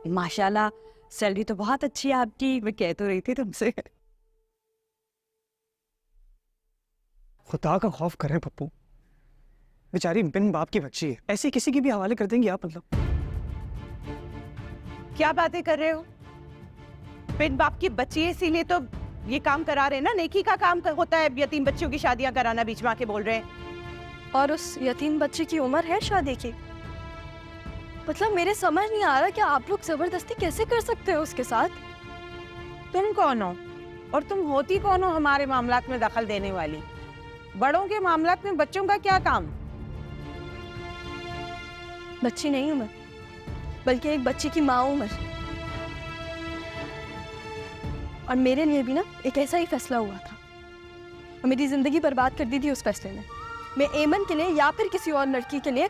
माशाल्लाह सैलरी तो बहुत अच्छी है आपकी, मैं कह तो रही थी तुमसे। खुदा का खौफ करें पप्पू, बेचारी बिन बाप की बच्ची है, ऐसे किसी की भी हवाले कर देंगे आप? मतलब क्या बातें कर रहे हो? बिन बाप की बच्ची है इसीलिए तो ये काम करा रहे हैं ना। नेकी का काम होता है यतीम बच्चियों की शादियां कराना, बीच में आके बोल रहे हैं। और उस यतीम बच्चे की उम्र है शादी की? मतलब मेरे समझ नहीं आ रहा कि आप लोग जबरदस्ती कैसे कर सकते हो उसके साथ? तुम कौन हो और तुम होती कौन हो हमारे मामलात में दखल देने वाली? बड़ों के मामलात में बच्चों का क्या काम? बच्ची नहीं हूं मैं, बल्कि एक बच्ची की माँ हूं मैं। और मेरे लिए भी ना एक ऐसा ही फैसला हुआ था और मेरी जिंदगी बर्बाद कर दी थी उस फैसले ने। मैं एमन के लिए या फिर किसी और लड़की के लिए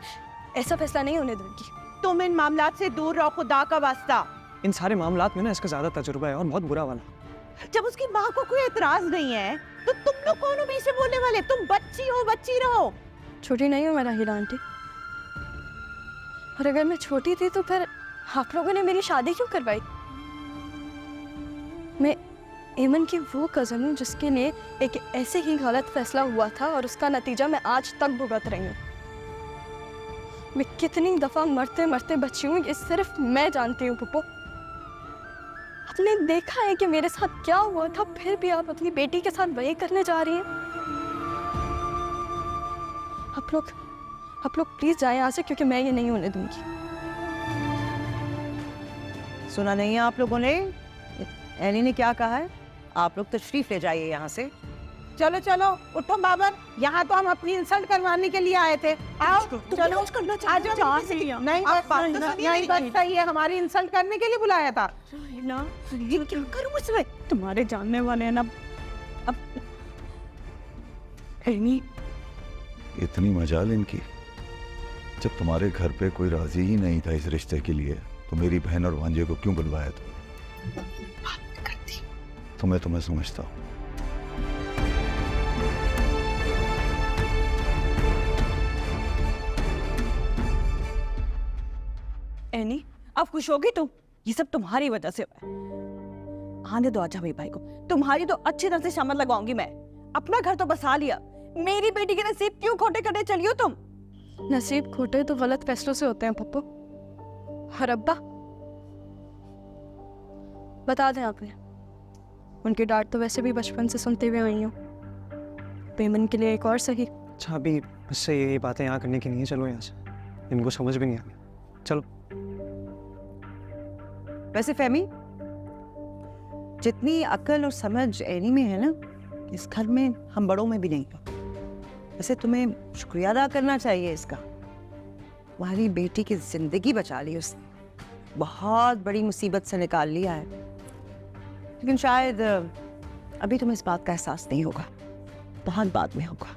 ऐसा फैसला नहीं होने दूंगी। तुम इन मामलात से दूर रहो, खुदा का वास्ता। इन सारे मामलात में ना इसका ज्यादा तजुर्बा है और बहुत बुरा वाला। जब उसकी माँ को कोई एतराज नहीं है तो तुम लोग कौन हो बीच में बोलने वाले? तुम बच्ची हो, बच्ची रहो। छोटी नहीं हूँ मैं राहिला आंटी, और अगर मैं छोटी थी तो फिर आप लोगों ने मेरी शादी क्यों करवाई? मैं एमन की वो कज़न हूँ जिसके लिए एक ऐसे ही गलत फैसला हुआ था और उसका नतीजा मैं आज तक भुगत रही हूँ। मैं कितनी दफा मरते मरते बची हूँ ये सिर्फ मैं जानती हूँ पप्पू। आपने देखा है कि मेरे साथ क्या हुआ था, फिर भी आप अपनी बेटी के साथ वही करने जा रही हैं। आप लोग प्लीज जाएं यहाँ से, क्योंकि मैं ये नहीं होने दूंगी। सुना नहीं है आप लोगों ने एनी ने क्या कहा है? आप लोग तशरीफ ले जाइए यहाँ से। चलो चलो उठो बाबर, यहाँ तो हम अपनी इंसल्ट करवाने के लिए आए थे। आओ चलो, आ जाओ। नहीं यही बात सही है, हमारी इंसल्ट करने के लिए बुलाया था ना ये क्या करूं इसमें? तुम्हारे जानने वाले हैं ना। अब नहीं, इतनी मजाल इनकी। जब तुम्हारे घर पे कोई राजी ही नहीं था इस रिश्ते के लिए तो मेरी बहन और भांजे को क्यों बुलवाया? तो मैं तुम्हें समझता हूँ। एनी अब खुश होगी तुम? ये सब तुम्हारी वजह से हुआ है। आने दो आजा भाई भाई को, तुम्हारी तो अच्छी तरह से शामत लगवाऊंगी मैं। अपना घर तो बसा लिया, मेरी बेटी के नसीब क्यों खोटे करने चली हो तुम? नसीब खोटे तो गलत फैसलों से होते हैं पप्पू। और अब्बा बता दें आपने, उनकी डांट तो वैसे भी बचपन से सुनते हुए आई हूँ। पेमन के लिए एक और सही। अच्छा अभी मुझसे ये बातें यहाँ करने की नहीं है, चलो यहाँ से, इनको समझ भी नहीं आ रही। चलो। वैसे फहमी, जितनी अकल और समझ एनी में है ना, इस घर में हम बड़ों में भी नहीं है। वैसे तुम्हें शुक्रिया अदा करना चाहिए इसका। तुम्हारी बेटी की जिंदगी बचा ली उसने, बहुत बड़ी मुसीबत से निकाल लिया है। लेकिन शायद अभी तुम्हें इस बात का एहसास नहीं होगा, बहुत बाद में होगा।